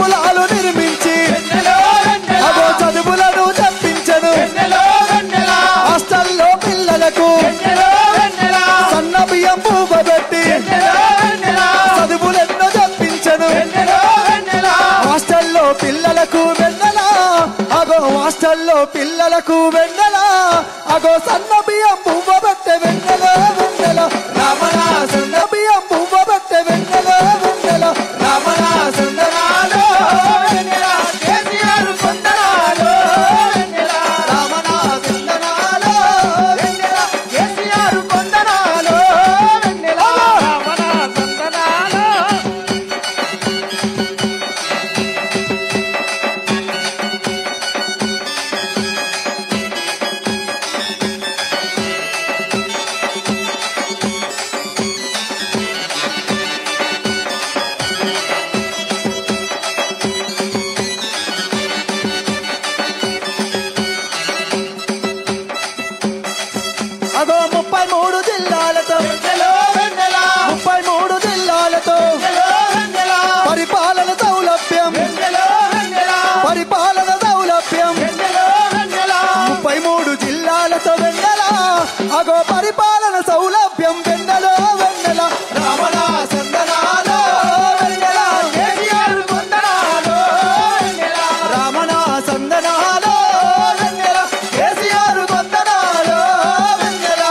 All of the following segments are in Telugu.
గురుకులాలు నిర్మించి అగో చదువులను చెప్పించను హాస్టల్లో పిల్లలకు సన్న బియ్యం పూబెట్టి చదువులెన్నో చెప్పించను హాస్టల్లో పిల్లలకు వెన్నెలా అగో హాస్టల్లో పిల్లలకు వెన్నెలా అగో సన్న బియ్యం పూబెట్టే వెన్నెల వెన్నెల రమణ సన్న బియ్యం పూబెట్టే వెన్నెల వెన్నెల రమణ సందనాలో వెన్నెల కేసీఆర్ కొందనాలో వెన్నెల రమణ సందనాలో వెన్నెల కేసీఆర్ కొందనాలో వెన్నెల రమణ సందనాలో అగో 33 జిల్లాలతో 33 జిల్లాలతో పరిపాలన సౌలభ్యం పరిపాలన సౌలభ్యం 33 జిల్లాలతో వెన్నెల అగో పరిపాలన సౌలభ్యం వెన్నెల వెన్నెల రమణ సందనాలో వెన్నెల కేసీఆర్ కొందనాలో వెన్నెల రమణ సందనాలో వెన్నెల కేసీఆర్ కొందనాలో వెన్నెల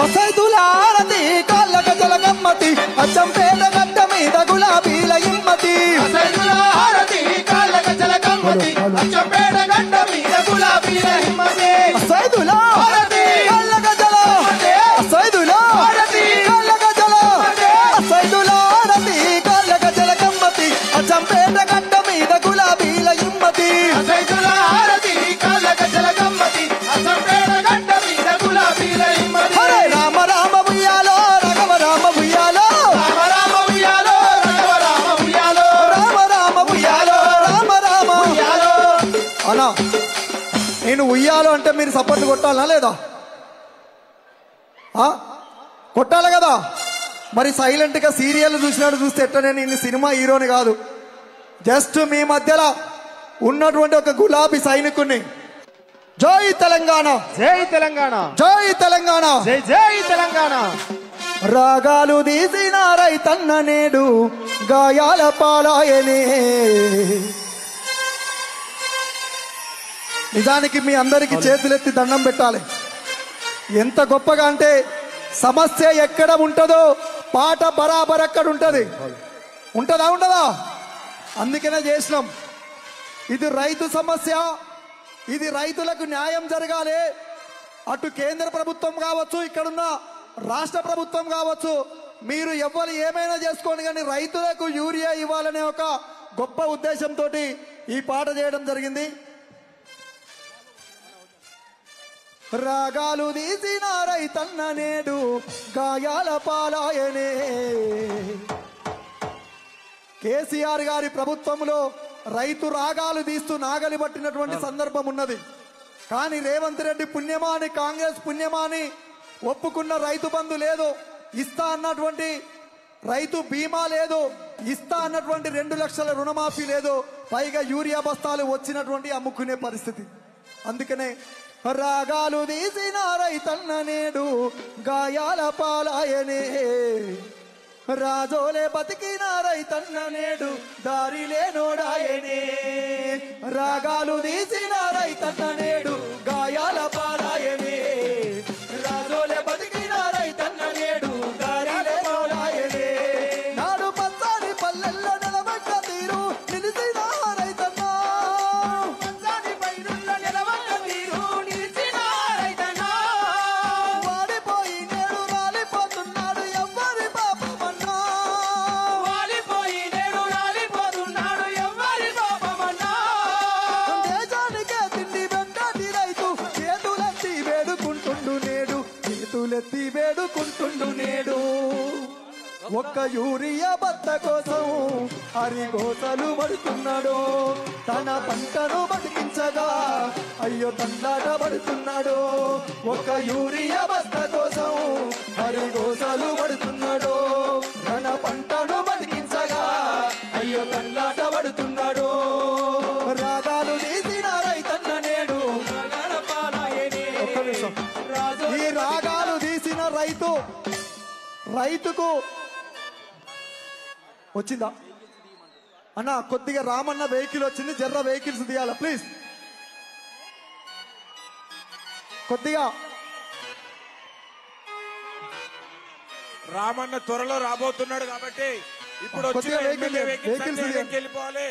ఒసైదులారతి కాళ్ళ గజల గమ్మతి అచ్చంపేట గడ్డ మీద గులాబీల ఇమ్మతి హారతి కాళ్ళ గజల గమ్మతి అచ్చంపేట గడ్డ మీద గులాబీల హిమ్మతి ఒసైదులా హారతి కాళ్ళ గజల ఒసైదులా హారతి కాళ్ళ గజల ఒసైదులారతి కాళ్ళ గజల గమ్మతి అచ్చంపేట గడ్డ మీద గులాబీల ఇమ్మతి అసైదుల హారతి కాళ్ళ గజల గమ్మతి అచ్చంపేట గడ్డ మీద గులాబీల హిమ్మతి హరే రామ రామ ఉయ్యాలో రఘవ రామ ఉయ్యాలో రామ రామ ఉయ్యాలో రఘవ రామ ఉయ్యాలో రామ రామ ఉయ్యాలో రామ రామ ఉయ్యాలో అన్నా నేను ఉయ్యాలో అంటే మీరు సపోర్ట్ కొట్టాలనా లేదా కొట్టాలి కదా మరి సైలెంట్ గా సీరియల్ చూసినట్టు చూస్తే ఎట్లా నేను సినిమా హీరోని కాదు జస్ట్ మీ మధ్యలో ఉన్నటువంటి ఒక గులాబీ సైనికుణ్ణి జై తెలంగాణ జై తెలంగాణ జై తెలంగాణ జై జై తెలంగాణ రాగాలు తీసిన రైతన్న నేడు గాయాల పాలాయనే నిజానికి మీ అందరికి చేతులెత్తి దండం పెట్టాలి ఎంత గొప్పగా అంటే సమస్య ఎక్కడ ఉంటుందో పాట బరాబర్ ఎక్కడ ఉంటది ఉంటదా ఉండదా అందుకనే చేసినాం ఇది రైతు సమస్య ఇది రైతులకు న్యాయం జరగాలి అటు కేంద్ర ప్రభుత్వం కావచ్చు ఇక్కడున్న రాష్ట్ర ప్రభుత్వం కావచ్చు మీరు ఎవ్వరు ఏమైనా చేసుకోండి కానీ రైతులకు యూరియా ఇవ్వాలనే ఒక గొప్ప ఉద్దేశంతో ఈ పాట చేయడం జరిగింది రాగాలు తీసిన రైతన్న నేడు గాయాల పాలాయనే కేసీఆర్ గారి ప్రభుత్వంలో రైతు రాగాలు తీస్తూ నాగలి పట్టినటువంటి సందర్భం ఉన్నది కానీ రేవంత్ రెడ్డి పుణ్యమాని కాంగ్రెస్ పుణ్యమాని ఒప్పుకున్న రైతు బంధు లేదు ఇస్తా అన్నటువంటి రైతు బీమా లేదు ఇస్తా అన్నటువంటి 2 లక్షల రుణమాఫీ లేదు పైగా యూరియా బస్తాలు వచ్చినటువంటి అమ్ముకునే పరిస్థితి అందుకనే రాగాలు తీసిన రైతన్న నేడు గాయాల పాలాయనే రాజోలే బతికిన రైతన్న నేడు దారి లేనోడాయనే రాగాలు తీసిన రైతన్న నేడు గాయాల పాలాయనే రాజోలే బతికిన రైతన్న నేడు దారి లేనోడాయనే నాడు పచ్చని పల్లెల్లో నిలబడ్డ తీరు నిలిసిన రైతన్న పచ్చని పైరుల్లో నిలబడ్డ తీరు నిలిచిన రైతన్న వాడిపోయి నేడు రాలిపోతున్నాడు ఎవ్వరి పాపమన్నా వాలిపోయి నేడు రాలిపోతున్నాడు ఎవ్వరి పాపమన్నా దేశానికే తిండి వెంట చేతులెత్తి వేడుకుంటుండు నేడు ఒక్క యూరియా బత్త కోసం హరిగోసలు పడుతున్నాడు తన పంటను బతికించగా అయ్యో తండాట పడుతున్నాడు ఒక్క యూరియా బత్త కోసం హరిగోసలు పడుతున్నాడు తన పంటను బతికించగా అయ్యో తండాట పడుతున్నాడు రాగాలు తీసిన రైతన్న నేడు ఈ రాగాలు తీసిన రైతుకు వచ్చిందా అన్న కొద్దిగా రామన్న వెహికల్ వచ్చింది జర్ర వెహికల్స్ తీయాల ప్లీజ్ కొద్దిగా రామన్న త్వరలో రాబోతున్నాడు కాబట్టి ఇప్పుడు వచ్చిన వెహికల్స్ వెళ్ళిపోవాలి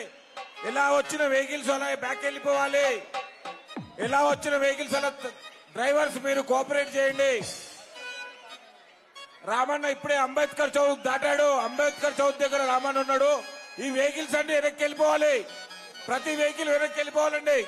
ఎలా వచ్చిన వెహికల్స్ అలా బ్యాక్ వెళ్ళిపోవాలి ఎలా వచ్చిన వెహికల్స్ అలా డ్రైవర్స్ మీరు కోఆపరేట్ చేయండి రామన్న ఇప్పుడే అంబేద్కర్ చౌక్ దాటాడు అంబేద్కర్ చౌక్ దగ్గర రామన్న ఉన్నాడు ఈ వెహికల్స్ అన్ని వెనక్కి వెళ్ళిపోవాలి ప్రతి వెహికల్ వెనక్కి వెళ్ళిపోవాలండి